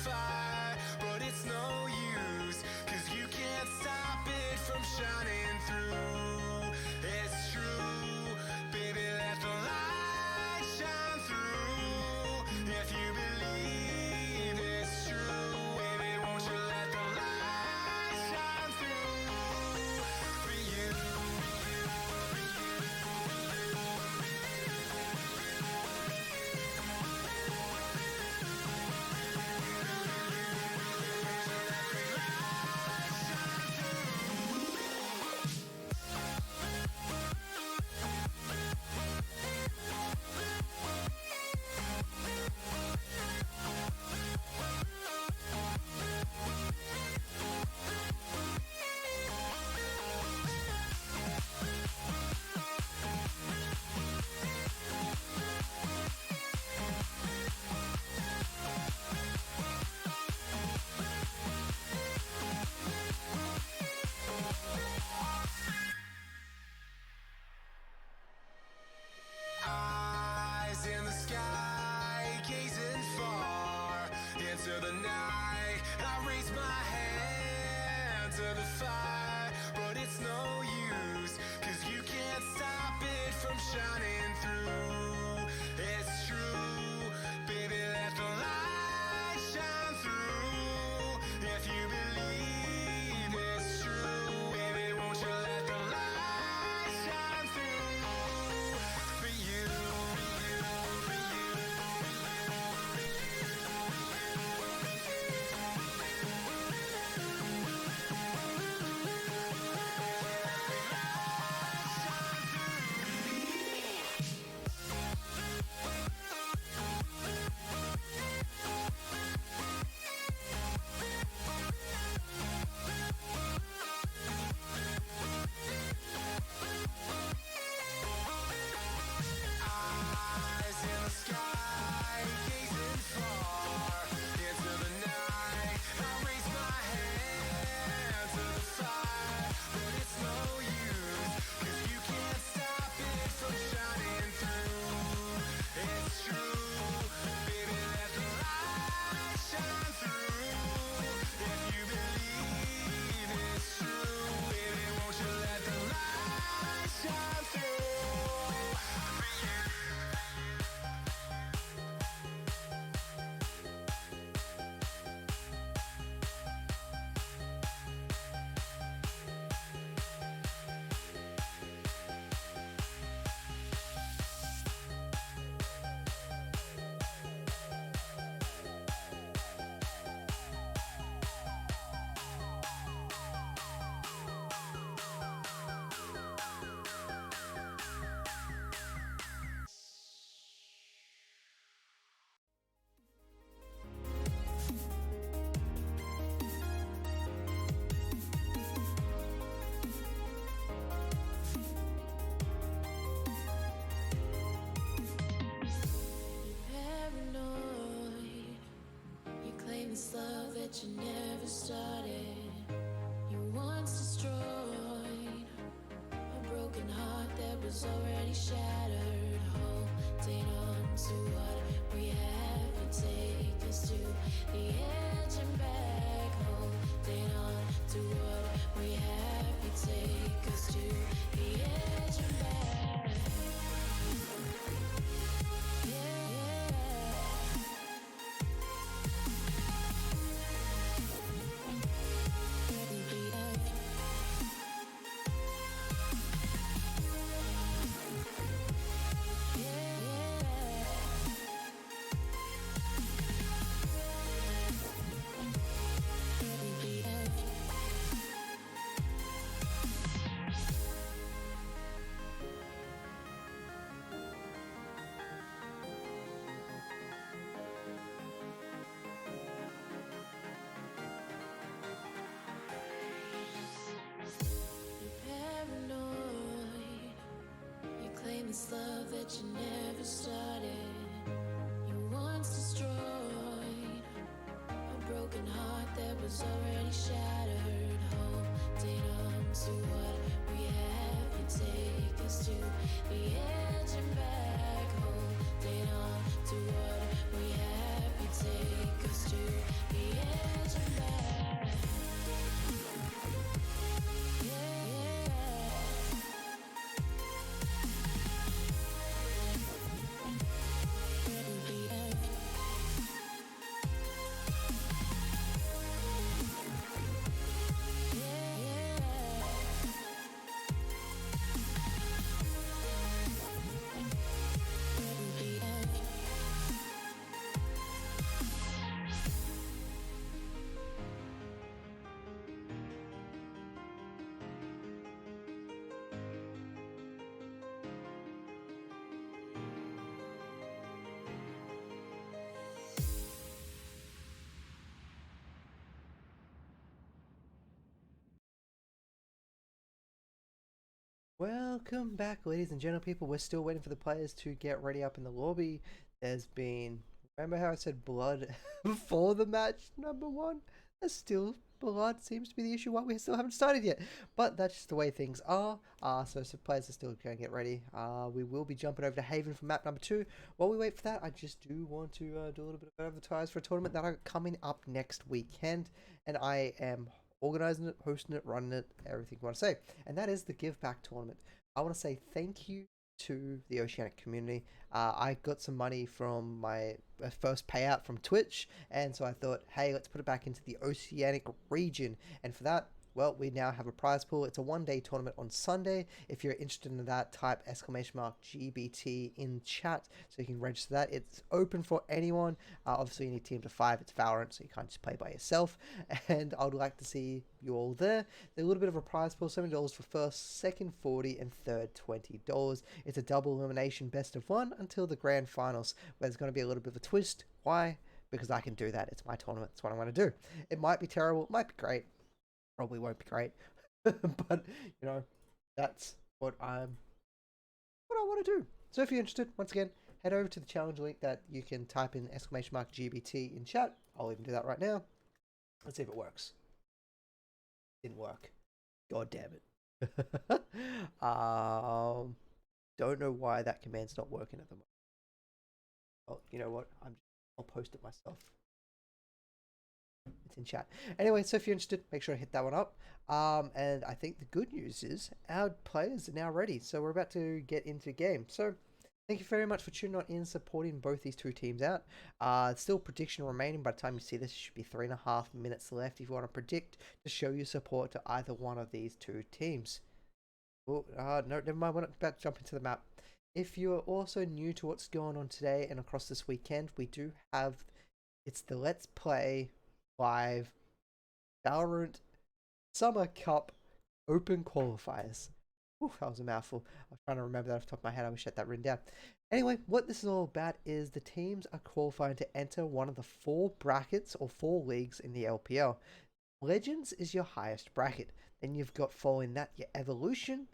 fire, but it's no use, 'cause you can't stop it from shining through. It's true, baby, let the light shine through. If you believe it's true, baby, won't you let the light shine through for you. Eyes in the sky, gazing far into the night. I raise my hand to the fire, but it's no use, 'cause you can't stop it from shining through. It's true, baby, let the light shine through. If you believe it's true, baby, won't you let the light shine through for you. Eyes in the sky, gazing far into the night. I raise my hand to the fire, but it's no use, 'cause you can't stop it from shining through. It's true, baby, let the light shine through. If you believe it's true, baby, won't you let the light shine through for you. Paranoid, you claim this love that you never started. You once destroyed a broken heart that was already shattered. Holding on to what we have, you take us to the edge and back. Holding on to what we have, you take us to the edge and back. This love that you never started. You once destroyed a broken heart that was already shattered. Holding on to what we have, you take us to the edge and back. Holding on to what we have, you take us to the edge and back. Yeah, yeah. Welcome back, ladies and gentle people. We're still waiting for the players to get ready up in the lobby. There's been, remember how I said blood before the match number one? There's still blood seems to be the issue why we still haven't started yet. But that's just the way things are. So players are still going to get ready. We will be jumping over to Haven for map number 2. While we wait for that, I just do want to do a little bit of advertise for a tournament that are coming up next weekend. And I am organizing it, hosting it, running it, everything you want to say. And that is the Give Back tournament. I want to say thank you to the Oceanic community. I got some money from my first payout from Twitch, and so I thought, hey, let's put it back into the Oceanic region. And for that, well, we now have a prize pool. It's a one-day tournament on Sunday. If you're interested in that, type !GBT in chat so you can register that. It's open for anyone. Obviously, you need teams of 5. It's Valorant, so you can't just play by yourself. And I would like to see you all there. There's a little bit of a prize pool, $70 for first, second 40, and third $20. It's a double elimination best of 1 until the grand finals, where there's going to be a little bit of a twist. Why? Because I can do that. It's my tournament. It's what I'm going to do. It might be terrible. It might be great. Probably won't be great, but you know, that's what I want to do. So if you're interested, once again, head over to the challenge link that you can type in !GBT in chat. I'll even do that right now. Let's see if it works. Didn't work. God damn it. Don't know why that command's not working at the moment. Oh, you know what? I'll post it myself. It's in chat. Anyway, so if you're interested, make sure to hit that one up. And I think the good news is our players are now ready. So we're about to get into game. So thank you very much for tuning on in, supporting both these two teams out. Still prediction remaining. By the time you see this, it should be 3.5 minutes left if you want to predict to show your support to either one of these two teams. Oh, no, never mind. We're about to jump into the map. If you're also new to what's going on today and across this weekend, we do have, it's the Let's Play Live Valorant Summer Cup Open Qualifiers. Ooh, that was a mouthful. I was trying to remember that off the top of my head. I wish I had that written down. Anyway, what this is all about is the teams are qualifying to enter one of the 4 brackets or 4 leagues in the LPL. Legends is your highest bracket. Then you've got following that your Evolution,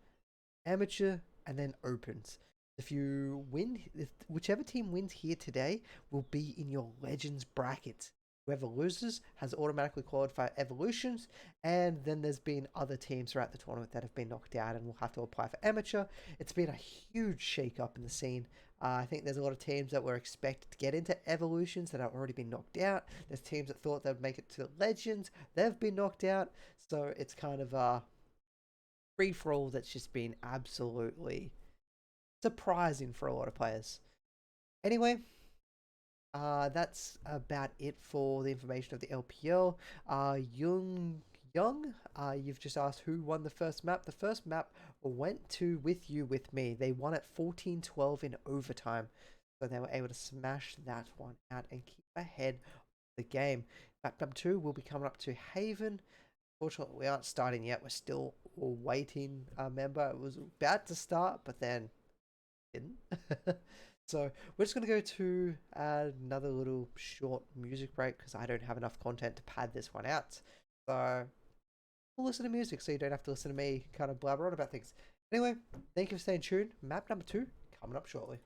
Amateur, and then Opens. If you win, whichever team wins here today will be in your Legends bracket. Whoever loses has automatically qualified Evolutions, and then there's been other teams throughout the tournament that have been knocked out and will have to apply for Amateur. It's been a huge shake-up in the scene. I think there's a lot of teams that were expected to get into Evolutions that have already been knocked out. There's teams that thought they'd make it to Legends. They've been knocked out. So it's kind of a free-for-all that's just been absolutely surprising for a lot of players. Anyway, that's about it for the information of the LPL. Young, you've just asked who won the first map. The first map went to WithYouWithMe. They won at 14-12 in overtime. So they were able to smash that one out and keep ahead of the game. Map number 2 will be coming up to Haven. Fortunately, we aren't starting yet. We're still waiting. Remember, it was about to start, but then didn't. So we're just going to go to another little short music break because I don't have enough content to pad this one out. So we'll listen to music so you don't have to listen to me kind of blabber on about things. Anyway, thank you for staying tuned. Map number 2 coming up shortly.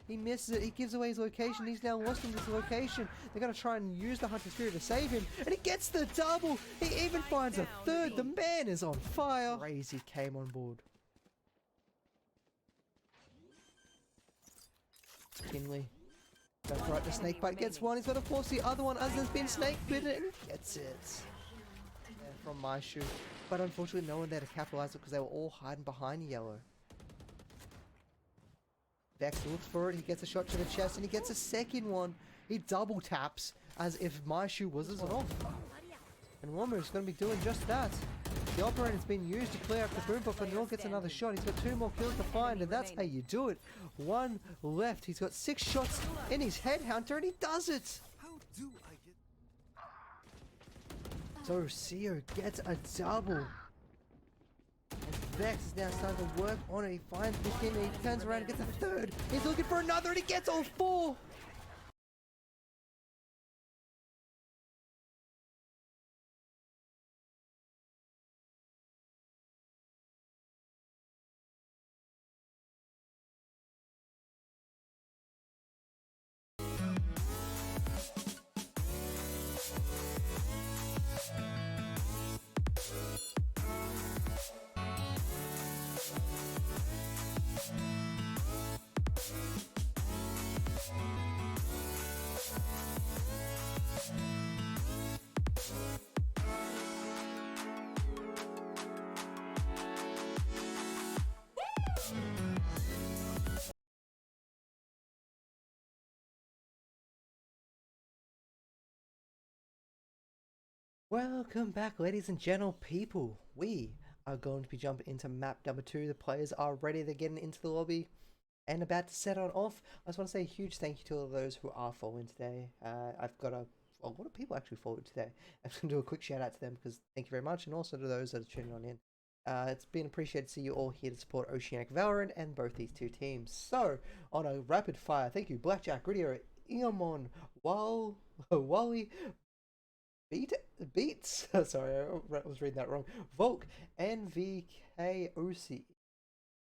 He misses it. He gives away his location. He's now lost in his location. They're going to try and use the Hunter Spirit to save him. And he gets the double. He even finds a third. The man is on fire. Crazy came on board. Kinley. Goes right to Snakebite. Gets one. He's got to force the other one. Others been snake bitten and gets it. Yeah, from my shoe. But unfortunately, no one there to capitalize it because they were all hiding behind yellow. Vex looks for it. He gets a shot to the chest and he gets a second one. He double taps as if my shoe was as well. And Womu's going to be doing just that. The operator's been used to clear up the boom, but Vanil gets another shot. He's got 2 more kills to find, and that's how you do it. 1 left. He's got 6 shots in his headhunter, and he does it. How do I get... So Seo gets a double. And Vex is now starting to work on it. He finds the king, and he turns around and gets a third. He's looking for another, and he gets all 4. Welcome back, ladies and gentle people. We are going to be jumping into map number 2. The players are ready. They're getting into the lobby and about to set on off. I just want to say a huge thank you to all of those who are following today. I've got a lot of people actually followed today. I'm going to do a quick shout out to them because thank you very much, and also to those that are tuning on in. It's been appreciated to see you all here to support Oceanic Valorant and both these two teams. So, on a rapid fire, thank you, Blackjack, Grittier, Eamon, Wally, Beats, sorry, I was reading that wrong. Volk, NVKOC,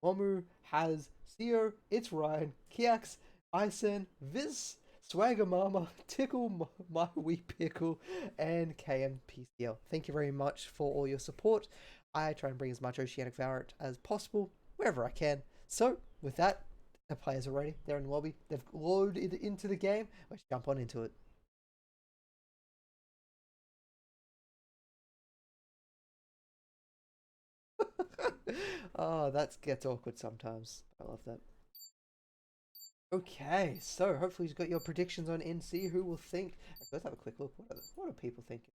Omu, Has, Seo, It's Ryan, Kiax, Ison, Viz, Swagger Mama, Tickle, My Wee Pickle, and KMPCL. Thank you very much for all your support. I try and bring as much Oceanic Valorant as possible, wherever I can. So, with that, the players are ready. They're in the lobby. They've loaded into the game. Let's jump on into it. Oh, that gets awkward sometimes. I love that. Okay, so hopefully you've got your predictions on in. See who will think. Let's have a quick look. What are people thinking?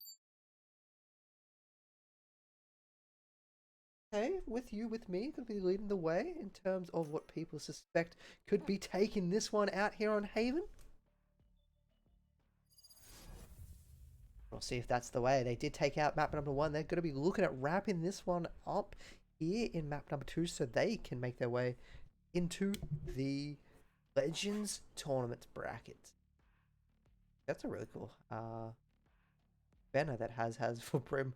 Okay, with you, with me, could be leading the way in terms of what people suspect could be taking this one out here on Haven. We'll see if that's the way. They did take out map number 1. They're going to be looking at wrapping this one up here in map number 2 so they can make their way into the Legends Tournament bracket. That's a really cool banner that has for Brim.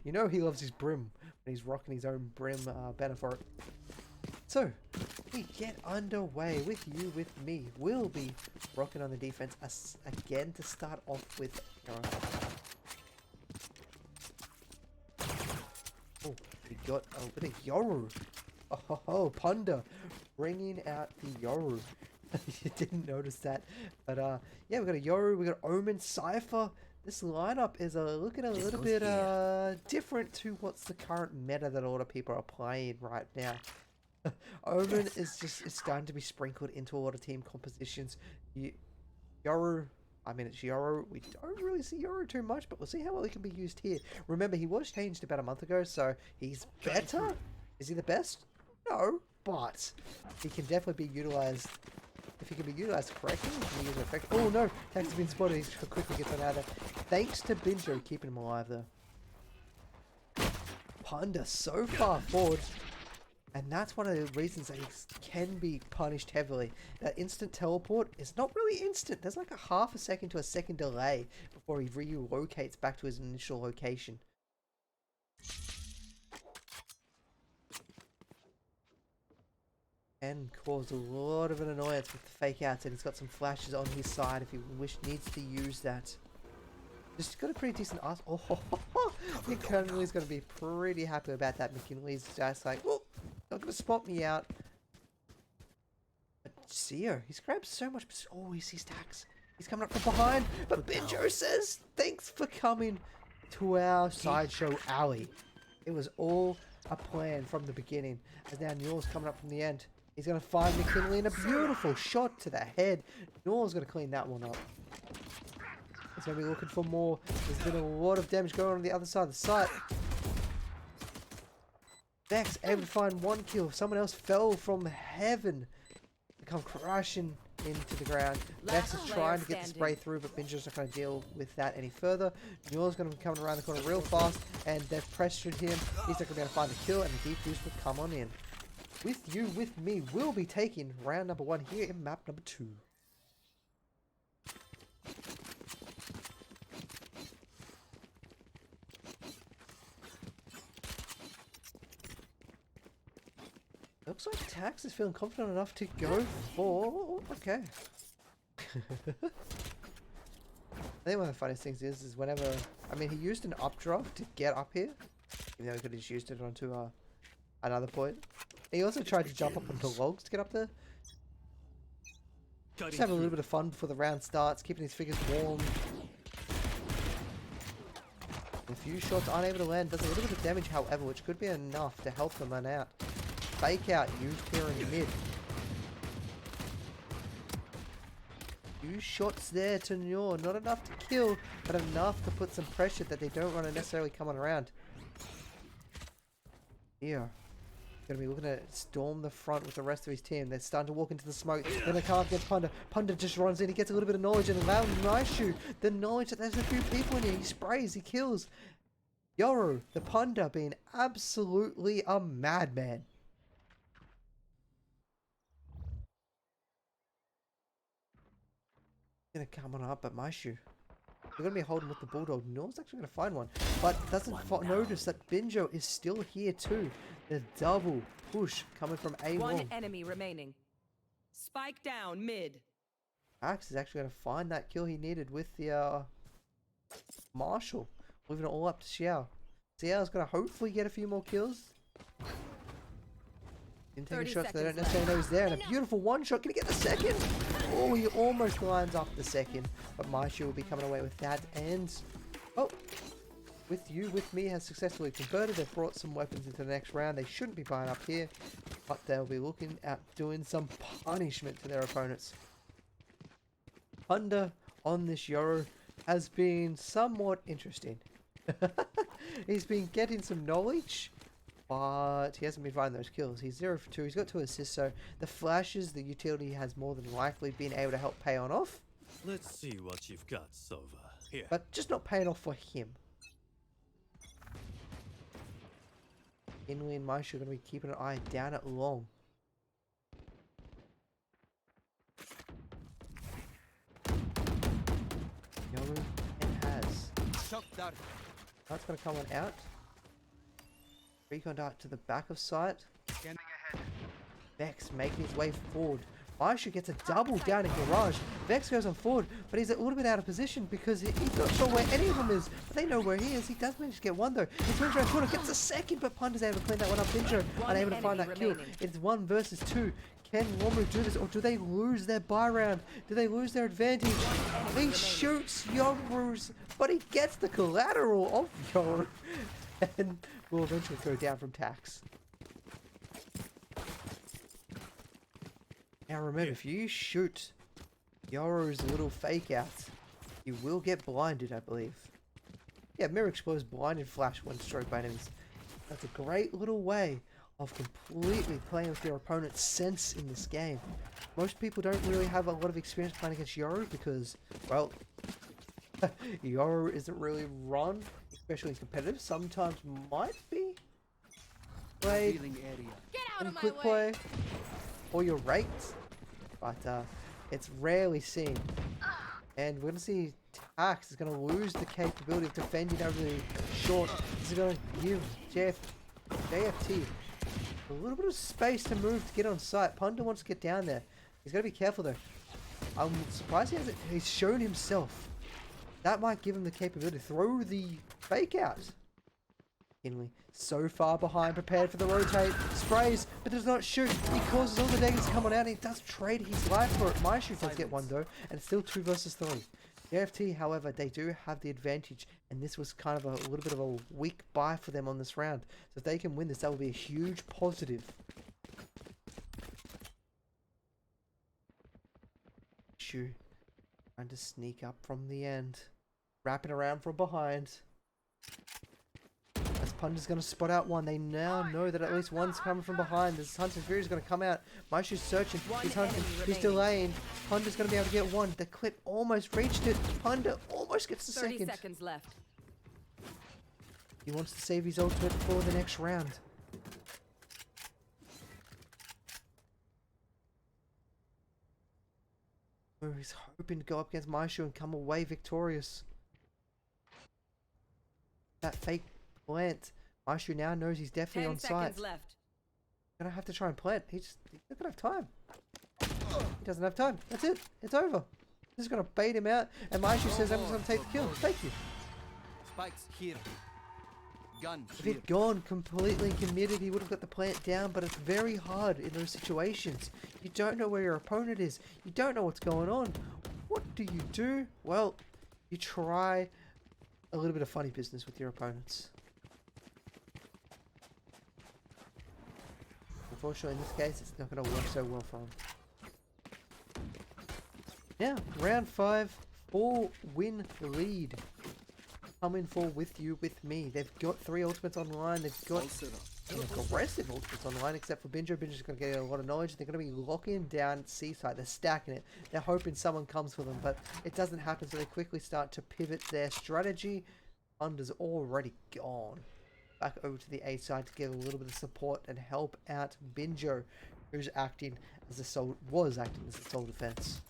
You know he loves his Brim when he's rocking his own Brim banner for it. So, we get underway with you, with me. We'll be rocking on the defense again to start off with. Oh, we got a bit of Yoru. Oh, Punda bringing out the Yoru. You didn't notice that, but yeah, we got a Yoru, we got Omen, Cypher. This lineup is looking a little bit different to what's the current meta that a lot of people are playing right now. Omen is starting to be sprinkled into a lot of team compositions. Yoru, I mean, it's Yoru. We don't really see Yoru too much, but we'll see how well he can be used here. Remember, he was changed about a month ago, so he's better. Is he the best? No, but he can definitely be utilized. If he can be utilized correctly, he can be used effectively. Oh no, Tax has been spotted. He quickly gets that out of there. Thanks to Binjo keeping him alive though. Punda so far forward. And that's one of the reasons that he can be punished heavily. That instant teleport is not really instant. There's like a half a second to a second delay before he relocates back to his initial location. can cause a lot of an annoyance with the fake outs, and he's got some flashes on his side if he needs to use that. Just got a pretty decent ass. Oh, McKinley's going to be pretty happy about that. McKinley's just like, oh, not going to spot me out. But Zio, he's grabbed so much. Oh, he sees Tax. He's coming up from behind. But Benjo says, thanks for coming to our sideshow alley. It was all a plan from the beginning. As now Newell's coming up from the end. He's going to find McKinley in a beautiful shot to the head. Newell's going to clean that one up. He's going to be looking for more. There's been a lot of damage going on the other side of the site. Vex able to find one kill. Someone else fell from heaven to come crashing into the ground. Vex is trying to get the spray through, but Binjo's not going to deal with that any further. Newell's going to be coming around the corner real fast, and they've pressured him. He's not going to be able to find the kill, and the defuse will come on in. With You, With Me will be taking round number 1 here in map number 2. Looks like Tax is feeling confident enough to go for... Okay. I think one of the funniest things is whenever... I mean, he used an updraft to get up here. Even though he could have just used it onto another point. He also tried to jump up onto logs to get up there. Just having a little bit of fun before the round starts, keeping his figures warm. A few shots aren't able to land. Does a little bit of damage, however, which could be enough to help them run out. Fake out used here in mid. Few shots there to Newell. Not enough to kill, but enough to put some pressure that they don't want to necessarily come on around. Here. Going to be looking to storm the front with the rest of his team. They're starting to walk into the smoke. Then they come up against Punda. Punda just runs in. He gets a little bit of knowledge and allows Naishu the knowledge that there's a few people in here. He sprays. He kills. Yoru, the Punda, being absolutely a madman. Gonna come on up at Maishu. They're gonna be holding with the Bulldog. Newell's actually gonna find one, but doesn't notice that Binjo is still here too. The double push coming from A1. One enemy remaining. Spike down mid. Axe is actually gonna find that kill he needed with the Marshall, moving it all up to Xiao. Xiao's gonna hopefully get a few more kills. Didn't take any shots, they don't necessarily know he's there, and a beautiful one shot. Can he get the second? Oh, he almost lines up the second, but Maishu will be coming away with that. And oh, With You, With Me has successfully converted. They've brought some weapons into the next round. They shouldn't be buying up here, but they'll be looking at doing some punishment to their opponents. Punda on this Yoru has been somewhat interesting. He's been getting some knowledge, but he hasn't been finding those kills. He's 0 for 2. He's got 2 assists, so the flashes, the utility has more than likely been able to help pay on off. Let's see what you've got, Sova. Here. But just not paying off for him. Inui and Maishu are going to be keeping an eye down at long. Yoru and Has. That's going to come on out. Recon dart to the back of sight. Vex making his way forward. Maishu gets a double down in Garage. Vex goes on forward, but he's a little bit out of position because he's not sure where any of them is. But they know where he is. He does manage to get one though. He turns around corner, gets a second, but Punda's able to clean that one up. Binjo unable to find that kill. It's 1 versus 2. Can Womu do this, or do they lose their buy round? Do they lose their advantage? He shoots Yoru's, but he gets the collateral of Yoru. And will eventually go down from Tax. Now remember, if you shoot Yoru's little fake out, you will get blinded, I believe. Yeah, Mirror Explodes blinded Flash when struck by enemies. That's a great little way of completely playing with your opponent's sense in this game. Most people don't really have a lot of experience playing against Yoru because, well, Yoru isn't really run, especially in competitive. Sometimes might be played in quick play, or you're raked, but it's rarely seen. And we're going to see Tax is going to lose the capability of defending over the short. This is going to give JFT A little bit of space to move to get on site. Punda wants to get down there. He's got to be careful though. I'm surprised he hasn't. He's shown himself. That might give him the capability to throw the fake out. Kinley, so far behind, prepared for the rotate. Sprays, but does not shoot. He causes all the daggers to come on out. And he does trade his life for it. My shoot does get one though, and it's still 2 versus 3. JFT, however, they do have the advantage, and this was kind of a little bit of a weak buy for them on this round. So if they can win this, that will be a huge positive. Shoot. Trying to sneak up from the end. Wrapping around from behind. As Punda's going to spot out one. They now know that at least one's coming from behind. This Hunter Fury is going to come out. Maishu's searching. He's hunting. He's delaying. Punda's going to be able to get one. The clip almost reached it. Punda almost gets the 30 second. seconds left. He wants to save his ultimate for the next round. Oh, he's hoping to go up against Maishu and come away victorious. That fake plant. Maishu now knows he's definitely 10 on site. seconds left. Gonna have to try and plant. He's not gonna have time. He doesn't have time. That's it. It's over. He's gonna bait him out, and Maishu says, "I'm just gonna take the kill." Thank you. Spikes here. Gun If here. he'd gone completely committed, he would have got the plant down, but it's very hard in those situations. You don't know where your opponent is. You don't know what's going on. What do? Well, you try a little bit of funny business with your opponents. Unfortunately, in this case, it's not going to work so well for him. Now, round 5, 4-win lead. Coming for With You, With Me. They've got 3 ultimates online. They've got aggressive ultimates online, except for Binjo. Binjo's going to get a lot of knowledge. They're going to be locking down Seaside. They're stacking it. They're hoping someone comes for them, but it doesn't happen, so they quickly start to pivot their strategy. Under's already gone. Back over to the A side to get a little bit of support and help out Binjo, who's acting as a sole defense.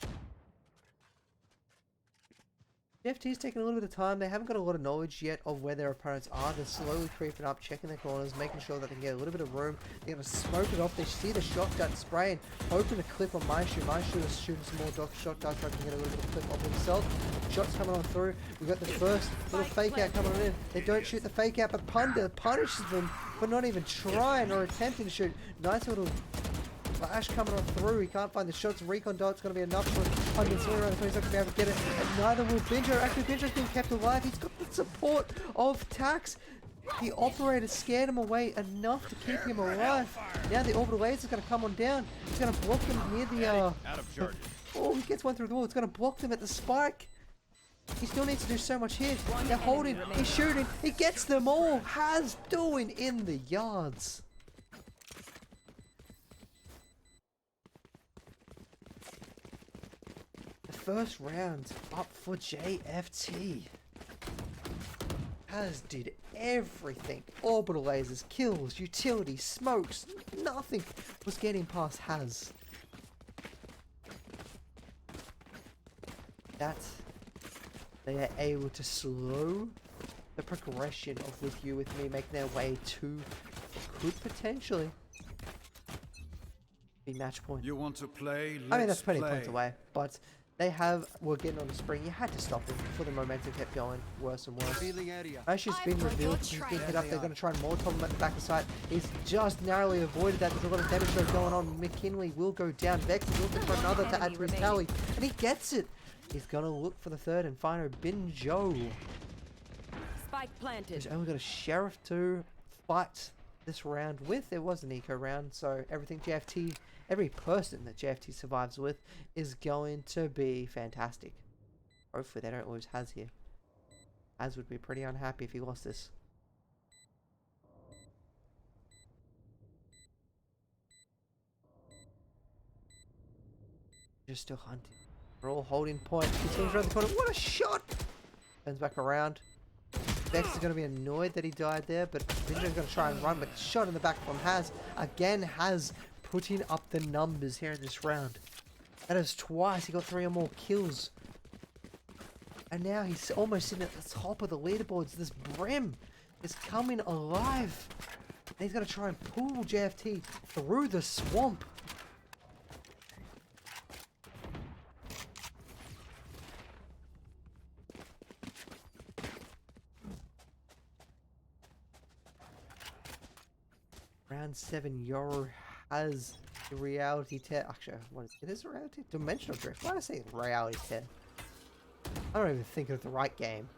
JFT's taking a little bit of time. They haven't got a lot of knowledge yet of where their opponents are. They're slowly creeping up, checking their corners, making sure that they can get a little bit of room. They're going to smoke it off. They see the shotgun spraying, hoping to clip on Maishu. Maishu is shooting some more shot darts, trying to get a little bit of clip off himself. Shots coming on through. We've got the first little fake out coming on in. They don't shoot the fake out, but Punda punishes them for not even trying or attempting to shoot. Nice little flash coming on through. He can't find the shots. Recon dot's going to be enough for Punda. He's not going to be able to get it. And neither will Binjo. Actually, Binjo's been kept alive. He's got the support of Tax. The operator scared him away enough to keep him alive. Now the orbital laser is going to come on down. It's going to block him near the... Out of charges. Oh, he gets one through the wall. It's going to block them at the spike. He still needs to do so much here. They're holding. He's shooting. He gets them all. Has doing in the yards. The first round up for JFT. Has did everything. Orbital lasers, kills, utility, smokes. Nothing was getting past Has. That they are able to slow the progression of With You, With Me, making their way to could potentially be match point. You want to play? I mean, that's Let's 20 play. points away, but were getting on the spring. You had to stop it before the momentum kept going worse and worse. Feeling area. Ashu's been revealed. He's been hit up. They're going to try and Molotov him at the back of the site. He's just narrowly avoided that. There's a lot of damage though going on. McKinley will go down. Vex is looking for another to add to his tally, and he gets it. He's going to look for the third and final Binjo. Spike planted. He's only got a sheriff to fight this round with. It was an eco round, so every person that JFT survives with is going to be fantastic. Hopefully they don't lose Has here. Has would be pretty unhappy if he lost this. Just still hunting. We're all holding point. He swings around the corner. What a shot! Turns back around. Vex is going to be annoyed that he died there, but Binjo's going to try and run, but shot in the back from Has. Again, Has putting up the numbers here in this round. That is twice. He got 3 or more kills. And now he's almost sitting at the top of the leaderboards. This Brim is coming alive. he's going to try and pull JFT through the swamp. Round 7, Yoro has the reality test. Actually, what is it? It is a reality dimensional drift. Why did I say reality test? I don't even think of the right game.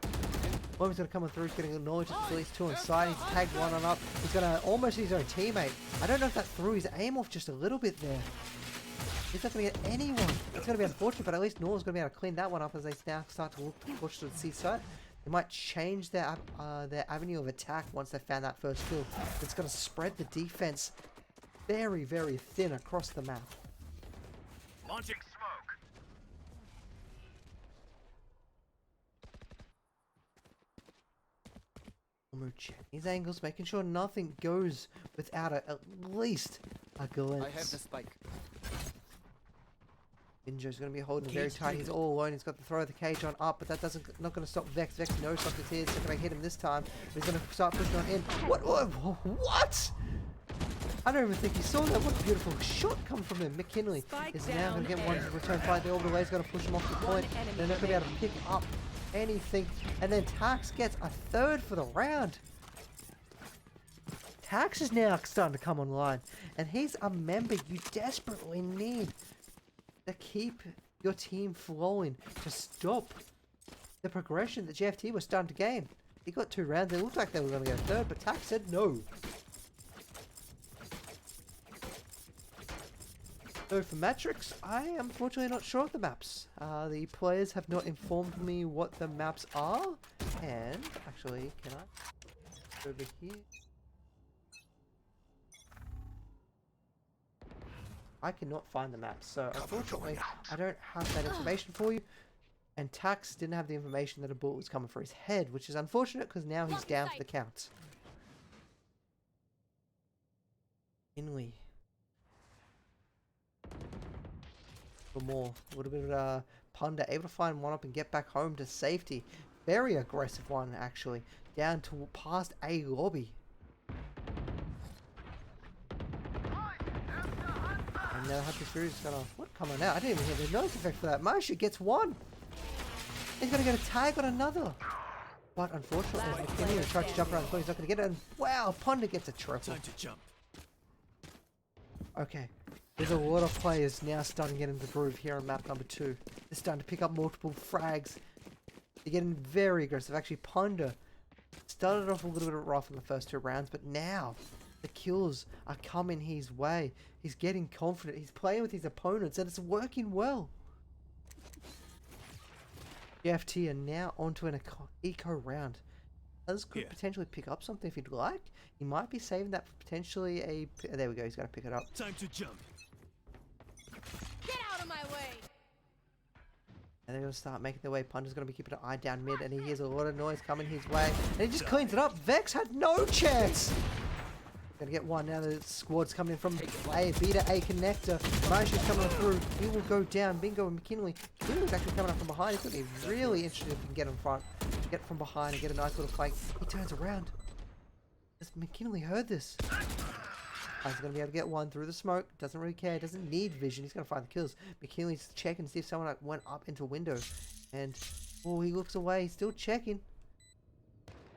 He's going to come on through. He's getting acknowledged at least 2 on side. He's tagged 1 on up. He's going to almost his own teammate. I don't know if that threw his aim off just a little bit there. He's not going to get anyone. It's going to be unfortunate, but at least Nor's going to be able to clean that one up as they now start to look push to the C side. They might change their avenue of attack once they found that first kill. It's going to spread the defense very, very thin across the map. Launching smoke. His angles, making sure nothing goes without at least a glimpse. I have the spike. Ninja's going to be holding very tight. He's all alone. He's got the throw of the cage on up, but that not going to stop Vex. Vex knows something's here. It's not going to hit him this time. But he's going to start pushing on in. What? I don't even think he saw that. What a beautiful shot come from him. McKinley is now going to get one return flight. The orbital laser is going to push him off the point. They're not going to be able to pick up anything. And then Tax gets a 3rd for the round. Tax is now starting to come online. And he's a member you desperately need to keep your team flowing, to stop the progression that JFT was starting to gain. He got 2 rounds. It looked like they were going to get a 3rd, but Tax said no. So for Matrix, I am unfortunately not sure of the maps. The players have not informed me what the maps are. And actually, can I go over here? I cannot find the maps, so unfortunately I don't have that information for you. And Tax didn't have the information that a bullet was coming for his head, which is unfortunate because now he's down for the count. Inley. For more. A little bit of Punda, able to find one up and get back home to safety. Very aggressive one, actually. Down to past A lobby. And now Hunter Fury's gonna... What? Come on out. I didn't even hear the noise effect for that. Marsha gets 1. He's gonna get a tag on another. But unfortunately, McKinney tried to jump around the corner. He's not gonna get it. And wow, Punda gets a triple. Time to jump. Okay. There's a lot of players now starting to get into the groove here on map number 2. They're starting to pick up multiple frags. They're getting very aggressive. Actually, Ponder started off a little bit rough in the first 2 rounds, but now the kills are coming his way. He's getting confident. He's playing with his opponents, and it's working well. JFT are now onto an eco round. Others could potentially pick up something if he'd like. He might be saving that for potentially a... There we go. He's got to pick it up. Time to jump. Get out of my way! And they're going to start making their way. Punter's going to be keeping an eye down mid, and he hears a lot of noise coming his way. And he just cleans it up. Vex had no chance! Gonna get one now. The squad's coming in from A, Beta A connector. Marsha's coming through. He will go down. Bingo and McKinley. McKinley's actually coming up from behind. He's going to be really interested if he can get in front. Get from behind and get a nice little flank. He turns around. Has McKinley heard this? He's going to be able to get one through the smoke. Doesn't really care. Doesn't need vision. He's going to find the kills. McKinley's checking to see if someone went up into a window. And, oh, he looks away. He's still checking.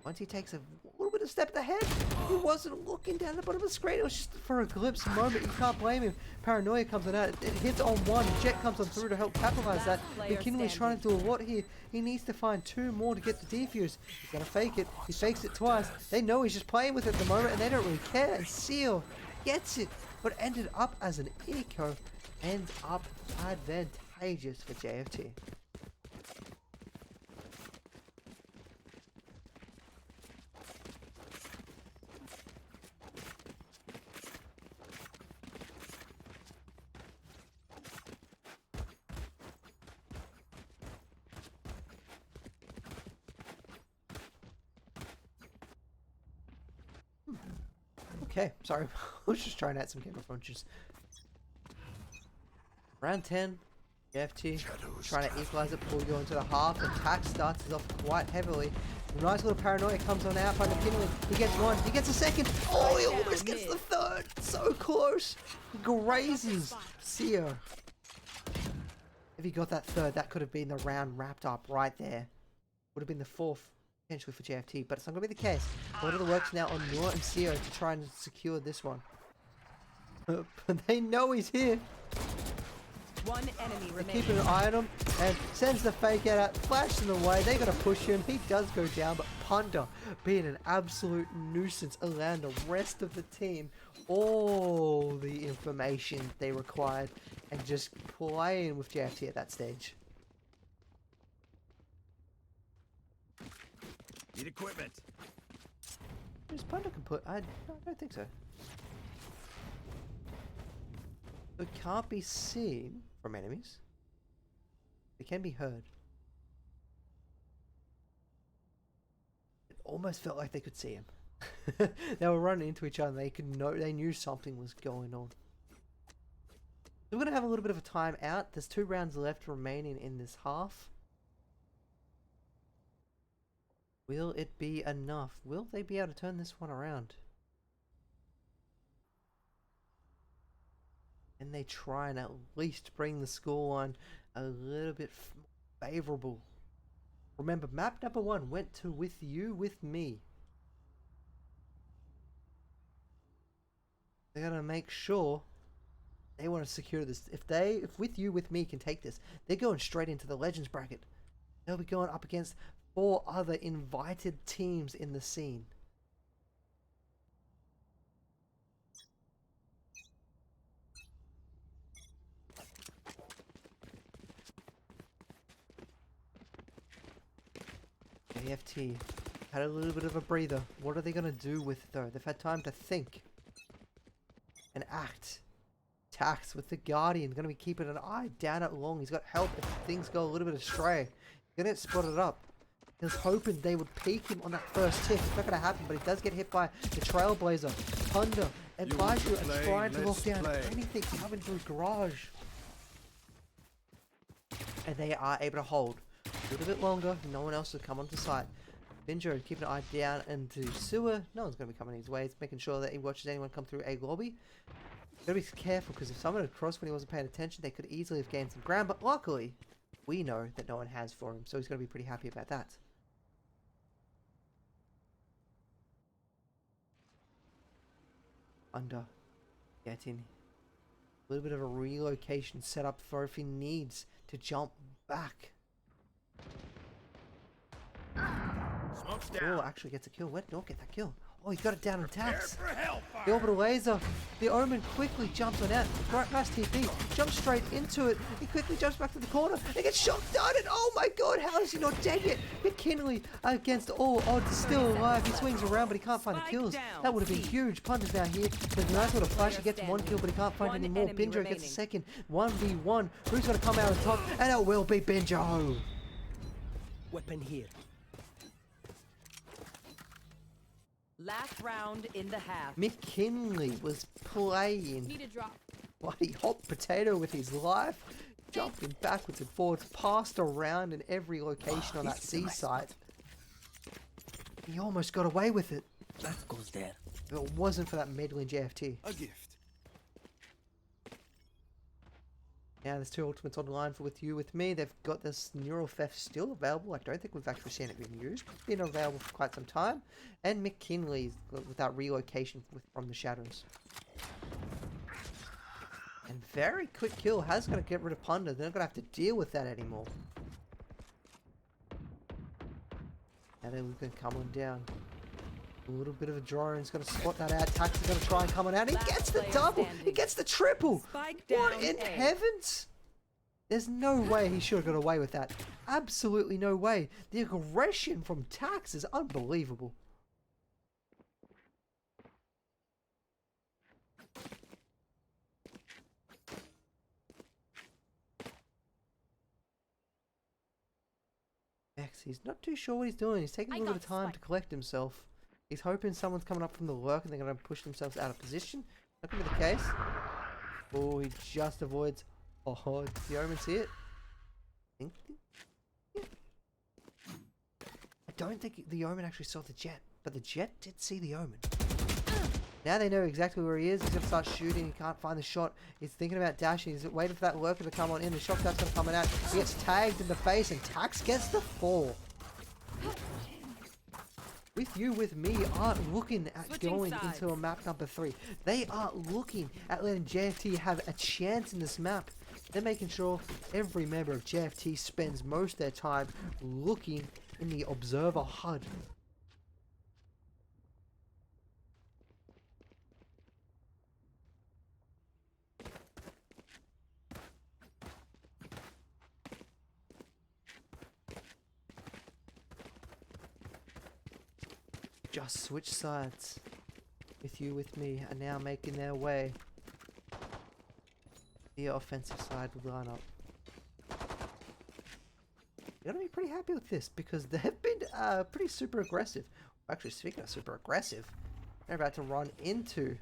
Once he takes a little bit of step ahead, he wasn't looking down the bottom of the screen. It was just for a glimpse moment. You can't blame him. Paranoia comes on out. It hits on one. Jet comes on through to help capitalize that. McKinley's trying to do a lot here. He needs to find 2 more to get the defuse. He's going to fake it. He fakes it twice. They know he's just playing with it at the moment, and they don't really care. And Seal gets it, but ended up as an eco. Ends up advantageous for JFT. Okay, sorry. I was just trying to add some camera punches. Round 10. JFT trying to equalize it before we go into the half. The Tax starts us off quite heavily. Nice little paranoia comes on out by McKinley. He gets one. He gets a second. Oh, he almost gets the third. So close. He grazes Seer. If he got that third, that could have been the round wrapped up right there. Would have been the fourth, potentially for JFT, but it's not going to be the case. What are the works now on Noor and Seer to try and secure this one? But they know he's here. One enemy They remaining. keep an eye on him and sends the fake out, flashes him away. They gotta push him. He does go down, but Punda being an absolute nuisance, allowing the rest of the team all the information they required and just playing with JFT at that stage. Need equipment. There's Punda can put. I don't think so. It can't be seen from enemies. It can be heard. It almost felt like they could see him. They were running into each other. They could know. They knew something was going on. So we're gonna have a little bit of a time out. There's 2 rounds left remaining in this half. Will it be enough? Will they be able to turn this one around? And they try and at least bring the scoreline a little bit favorable. Remember, map number 1 went to With You, With Me. They gotta make sure they want to secure this. If With You, With Me can take this, they're going straight into the Legends bracket. They'll be going up against 4 other invited teams in the scene. JFT had a little bit of a breather. What are they going to do with it though? They've had time to think and act. Tax with the Guardian. Going to be keeping an eye down at Long. He's got help if things go a little bit astray. He's going to get spotted up. He was hoping they would peek him on that first hit. It's not going to happen, but he does get hit by the Trailblazer. Punda and Baiju are trying to lock down anything coming through Garage. And they are able to hold a little bit longer. No one else has come onto site. Binjo keeping an eye down into Sewer. No one's going to be coming his way. He's making sure that he watches anyone come through a lobby. Gotta be careful because if someone had crossed when he wasn't paying attention, they could easily have gained some ground. But luckily, we know that no one has for him, so he's going to be pretty happy about that. Under getting a little bit of a relocation set up for if he needs to jump back. Smoke's down. Oh, actually gets a kill. Where did North get that kill? Oh, he got it down in tax. The orbital laser. The Omen quickly jumps on out. Nice TP. Jumps straight into it. He quickly jumps back to the corner. He gets shot down. And oh my god, how is he not dead yet? McKinley, against all odds, is still alive. He swings around, but he can't find the kills. That would have been huge. Punter's now here. There's a nice little flash. He gets 1 kill, but he can't find any more. Binjo gets a second. 1v1. Who's going to come out on top? And it will be Binjo. Weapon here. Last round in the half. McKinley was playing Need a drop. bloody hot potato with his life, jumping backwards and forwards, passed around in every location on that C site. He almost got away with it. That goes there. If it wasn't for that meddling JFT. A gift. Now there's 2 ultimates on the line for With You, With Me. They've got this Neural Theft still available. I don't think we've actually seen it being used. It's been available for quite some time. And McKinley's with that relocation from the shadows. And very quick kill. Has got to get rid of Punda. They're not going to have to deal with that anymore. And then we can come on down. A little bit of a drone. He's going to spot that out. Tax is going to try and come on out. He gets the double. He gets the triple. What in heavens? There's no way he should have got away with that. Absolutely no way. The aggression from Tax is unbelievable. X, he's not too sure what he's doing. He's taking a little bit of time to collect himself. He's hoping someone's coming up from the lurk and they're going to push themselves out of position. Not going to be the case. Oh, he just avoids. Oh, the Omen see it? I don't think the Omen actually saw the Jet, but the Jet did see the Omen. Now they know exactly where he is. He's going to start shooting. He can't find the shot. He's thinking about dashing. He's waiting for that lurker to come on in. The shotgun's going to come out. He gets tagged in the face, and Tax gets the fall. WithYouWithMe aren't looking at Switching going sides. into a map number 3. They are looking at letting JFT have a chance in this map. They're making sure every member of JFT spends most of their time looking in the observer HUD. Just switch sides. WithYouWithMe are now making their way. The offensive side will line up. You gotta be pretty happy with this because they've been pretty super aggressive. Actually, speaking of super aggressive, they're about to run into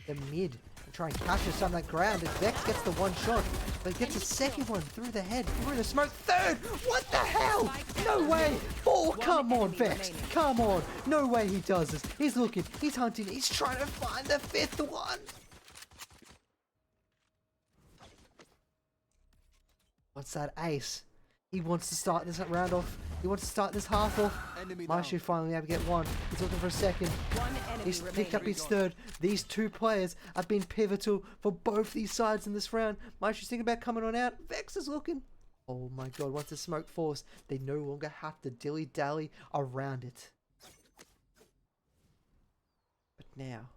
the mid and try and capture some of that ground. And Vex gets the one shot, but he gets a second one through the head, through the smoke. Third! What the hell? No way! Four! Come on, Vex! Come on! No way he does this. He's looking, he's hunting, he's trying to find the fifth one! What's that ace? He wants to start this round off. He wants to start this half off. Maishu finally able to get one. He's looking for a second. One enemy He's remaining. picked up his third. These two players have been pivotal for both these sides in this round. Maishu's thinking about coming on out. Vex is looking. Oh my god, once the smoke falls, they no longer have to dilly-dally around it. But now,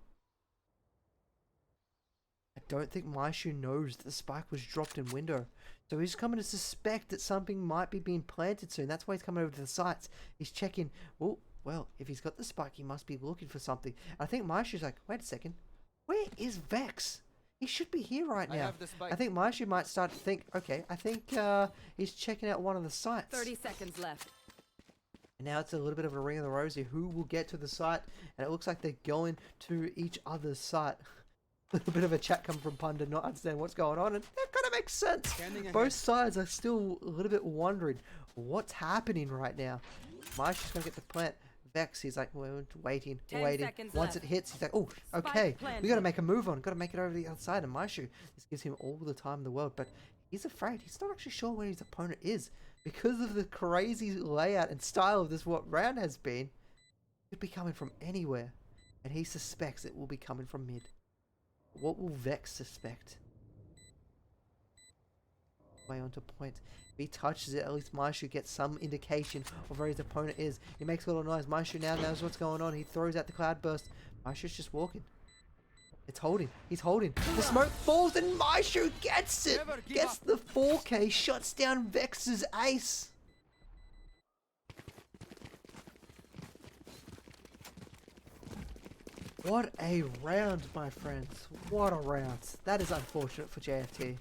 I don't think Maishu knows that the spike was dropped in window. So he's coming to suspect that something might be being planted soon. That's why he's coming over to the sites. He's checking. Oh, well, if he's got the spike, he must be looking for something. I think Maishu's like, wait a second. Where is Vex? He should be here right now. I think Maishu might start to think, okay, I think he's checking out one of the sites. 30 seconds left. And now it's a little bit of a ring of the rosy. Who will get to the site? And it looks like they're going to each other's site. A little bit of a chat coming from Punda, not understand what's going on, and that kind of makes sense. Both sides are still a little bit wondering what's happening right now. Maishu's gonna get the plant. Vex, he's like, well, waiting. 10 seconds Once left. it hits, he's like, oh, Spike okay, planted. we gotta make a move on. Gotta make it over the other side. And Maishu, this gives him all the time in the world, but he's afraid. He's not actually sure where his opponent is because of the crazy layout and style of this what round has been. It could be coming from anywhere, and he suspects it will be coming from mid. What will Vex suspect? Way onto point. If he touches it, at least Maishu gets some indication of where his opponent is. He makes a little noise. Maishu now knows what's going on. He throws out the cloud burst. Maishu's just walking. It's holding. He's holding. The smoke falls and Maishu gets it! Gets the 4K, shuts down Vex's ace! What a round, my friends. What a round. That is unfortunate for JFT.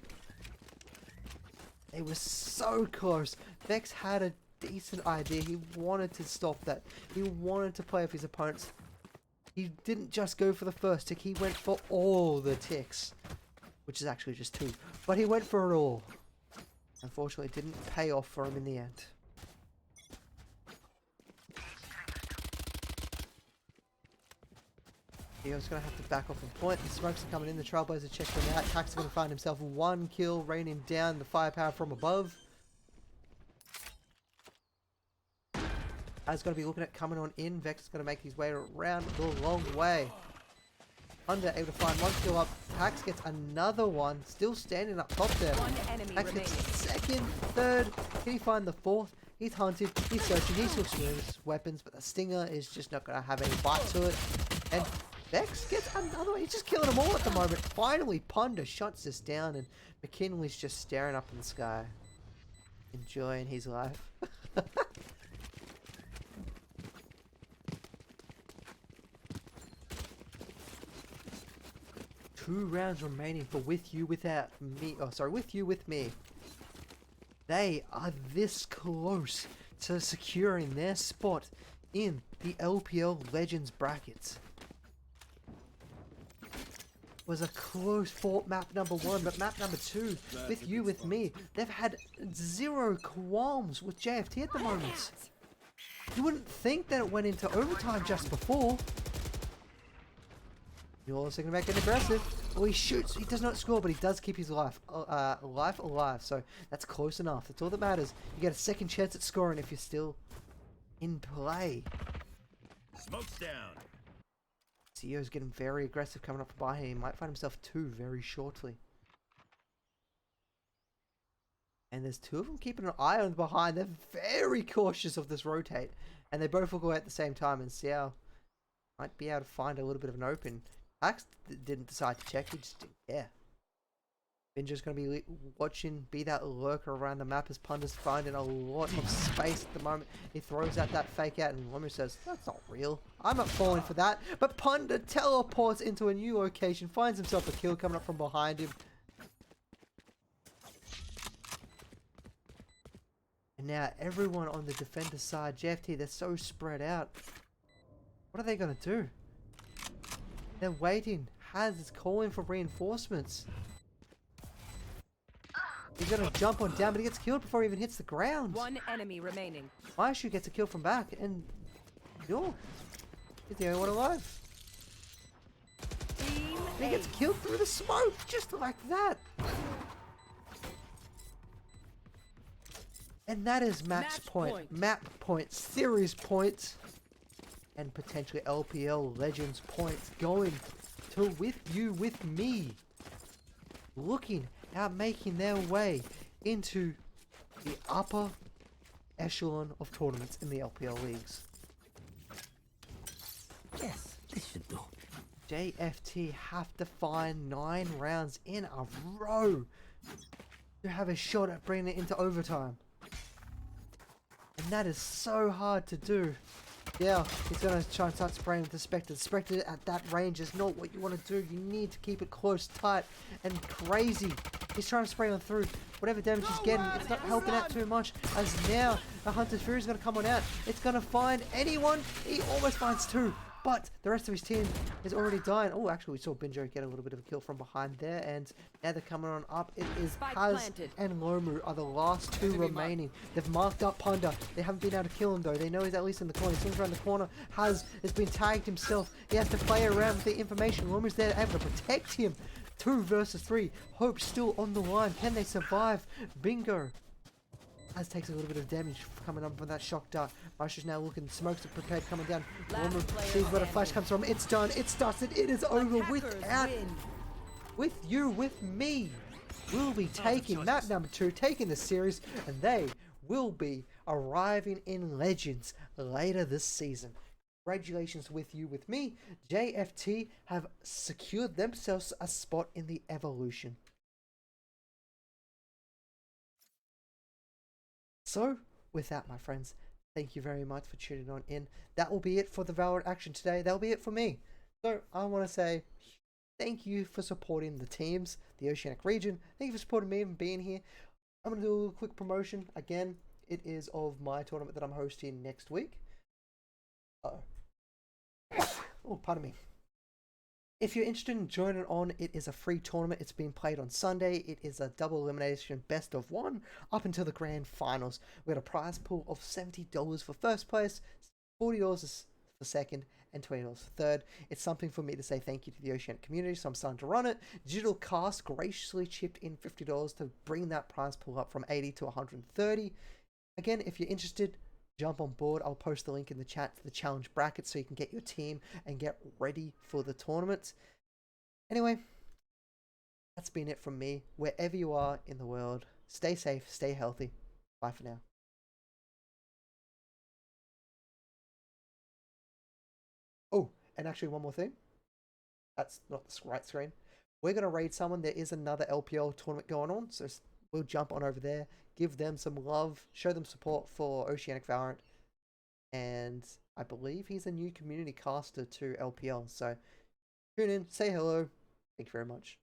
They were so close. Vex had a decent idea. He wanted to stop that. He wanted to play with his opponents. He didn't just go for the first tick. He went for all the ticks. Which is actually just 2. But he went for it all. Unfortunately, it didn't pay off for him in the end. Dio's going to have to back off and point. The smokes are coming in. The Trailblazer are checking out. Tax is going to find himself 1 kill, raining down the firepower from above. As going to be looking at coming on in. Vex is going to make his way around the long way. Under able to find 1 kill up. Tax gets another one. Still standing up top there. One enemy Tax remaining. gets second, third. Can he find the 4th? He's hunted. He's searching. He switched his weapons, but the Stinger is just not going to have any bite to it. And Vex gets another one. He's just killing them all at the moment. Finally, Punda shuts this down, and McKinley's just staring up in the sky, enjoying his life. 2 rounds remaining for WithYouWithMe. They are this close to securing their spot in the LPL Legends brackets. Was a close fought map number 1, but map number 2, WithYouWithMe, they've had 0 qualms with JFT at the moment. You wouldn't think that it went into overtime just before. You're also thinking about getting aggressive. Oh, he shoots. He does not score, but he does keep his life alive. So that's close enough. That's all that matters. You get a second chance at scoring if you're still in play. Smoke's down. CEO's getting very aggressive coming up behind him. He might find himself two very shortly. And there's two of them keeping an eye on behind. They're very cautious of this rotate. And they both will go at the same time. And Xiao might be able to find a little bit of an open. Axe didn't decide to check. He just didn't care. Binjo's going to be watching, be that lurker around the map as Punda's finding a lot of space at the moment. He throws out that fake out and Lomu says, that's not real. I'm not falling for that. But Punda teleports into a new location, finds himself a kill coming up from behind him. And now everyone on the defender side, JFT, they're so spread out. What are they going to do? They're waiting. Haz is calling for reinforcements. He's going to jump on down, but he gets killed before he even hits the ground. One enemy remaining. Maishu gets a kill from back, and yo, he's the only one alive. Team And he gets killed through the smoke, just like that. And that is match point, map point, series point, and potentially LPL Legends points going to With You With Me. Looking at making their way into the upper echelon of tournaments in the LPL leagues. Yes, this should do. JFT have to find 9 rounds in a row to have a shot at bringing it into overtime. And that is so hard to do. Yeah, he's going to try and start spraying with the Spectre. The Spectre at that range is not what you want to do. You need to keep it close, tight, and crazy. He's trying to spray on through. Whatever damage he's getting, it's not helping out too much. As now, the Hunter's Fury is going to come on out. It's going to find anyone. He almost finds 2. But the rest of his team is already dying. Oh, actually, we saw Binjo get a little bit of a kill from behind there. And now they're coming on up. It is Haz and Lomu are the last 2 remaining. They've marked up Punda. They haven't been able to kill him, though. They know he's at least in the corner. He swings around the corner. Haz has been tagged himself. He has to play around with the information. Lomu's there able to protect him. 2 versus 3. Hope still on the line. Can they survive? Bingo. Haz takes a little bit of damage coming up from that shock dart. Maishu's now looking. Smokes are prepared coming down. Lomu sees where the flash comes from. It's done. It's dusted. It is over. With You With Me will be taking map number 2, taking the series, and they will be arriving in Legends later this season. Congratulations With You With Me. JFT have secured themselves a spot in the evolution. So, with that, my friends, thank you very much for tuning on in. That will be it for the Valorant action today. That will be it for me. So, I want to say thank you for supporting the teams, the Oceanic region. Thank you for supporting me and being here. I'm going to do a little quick promotion. Again, it is of my tournament that I'm hosting next week. Oh, pardon me. If you're interested in joining on, it is a free tournament. It's being played on Sunday. It is a double elimination best of 1 up until the grand finals. We got a prize pool of $70 for first place, $40 for second, and $20 for third. It's something for me to say thank you to the Oceanic community, so I'm starting to run it. Digital Cast graciously chipped in $50 to bring that prize pool up from 80 to 130. Again, if you're interested, jump on board. I'll post the link in the chat to the challenge bracket so you can get your team and get ready for the tournament. Anyway, that's been it from me. Wherever you are in the world, stay safe, stay healthy. Bye for now. Oh, and actually one more thing. That's not the right screen. We're going to raid someone. There is another LPL tournament going on, so we'll jump on over there, give them some love, show them support for Oceanic Valorant. And I believe he's a new community caster to LPL. So tune in, say hello. Thank you very much.